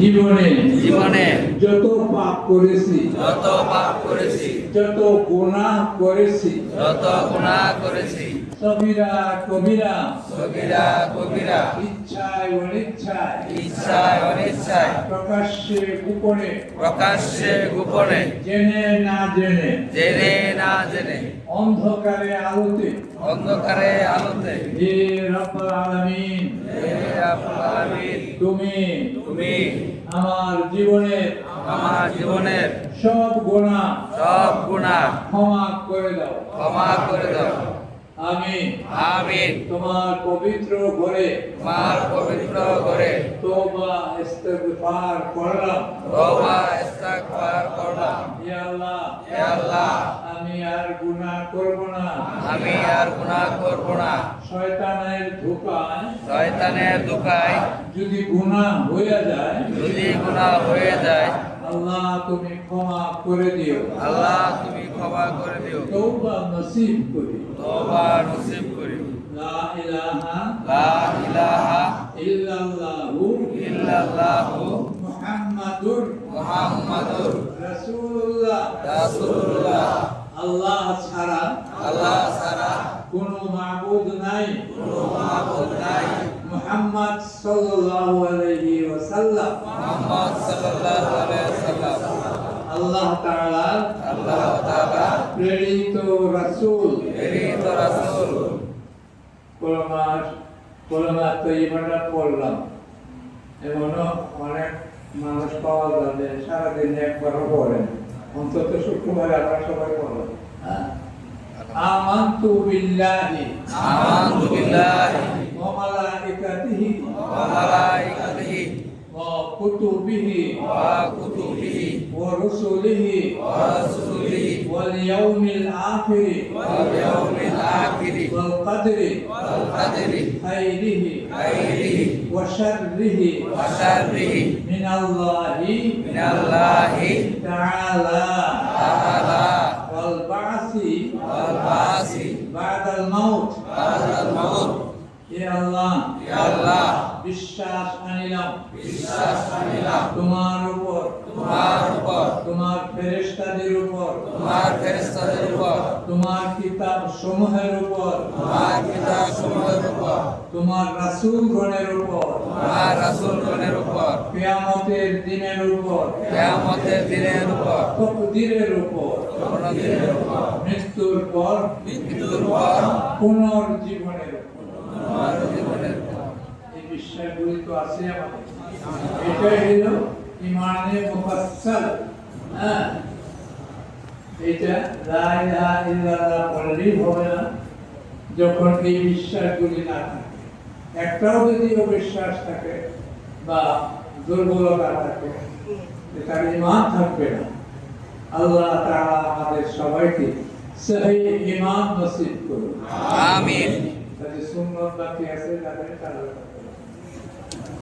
জীবনে জীবনে যত পাপ করেছি, যত গুনাহ করেছি, সগীরা কবিরা, কবিরা ইচ্ছায় অনিচ্ছায়, প্রকাশ্যে গোপনে, জেনে না জেনে, অন্ধকারে আলোতে, হে রব্বুল আলামিন, তুমি আমার জীবনের সব গুনাহ ক্ষমা করে দাও। আমি তোমার পবিত্র ঘরে তওবা ইস্তিগফার করলাম। ইয়া আল্লাহ, আমি আর গুনাহ করব না। শয়তানের ধোঁকায় যদি গুনাহ হয়ে যায়, আল্লাহ তুমি ক্ষমা করে দিও। তওবা নসিব করি। লা ইলাহা ইল্লাল্লাহু মুহাম্মাদুর রাসূলুল্লাহ। আল্লাহ ছাড়া কোনো মাবুদ নাই। মুহাম্মদ সাল্লাল্লাহু আলাইহি ওয়াসাল্লাম আল্লাহ তাআলা প্রেরিত রাসূল। কলমা তৈয়বাটা পড়লাম। এমনও অনেক মানুষ পাওয়া যাবে সারাদিন একবারও পড়েন, অন্তত শুক্রবারে আমরা সবাই পড়লাম। আমানতু বিল্লাহি ওয়া মালাইকাতিহি ওয়া কুতুবিহি ওয়া রুসুলিহি ওয়াল ইয়াউমিল আখিরি ওয়াল কদরি খাইরিহি ওয়া শাররিহি মিনাল্লাহি তাআলা ওয়াল বা'সি বা'দাল মাউত। ইয়া আল্লাহ, বিশ্বাস আনিলাম তোমার উপর, তোমার ফেরেশতাদের উপর, তোমার কিতাব সমূহের উপর, তোমার রাসূলগণের উপর, কিয়ামতের দিনের উপর, তাকদীরের উপর, মৃত্যুর পর পুনর্জীবনের উপর। এই বিষয়গুলি তো আছে আমাদের। এটাই হলো ইমানে মুফাসসাল। এটা লা ইলাহা ইল্লাল্লাহ বললেই হবে না যখন এই বিশ্বাসগুলি না থাকে। একটাও যদি অবিশ্বাস থাকে বা দুর্বলতা থাকে, তার ঈমান থাকবে না। আল্লাহ তাআলা আমাদের সবাইকে সহিহ ঈমান নসিব করুন। আমিন। তাদের সুন্নত বাকি আছে তাদের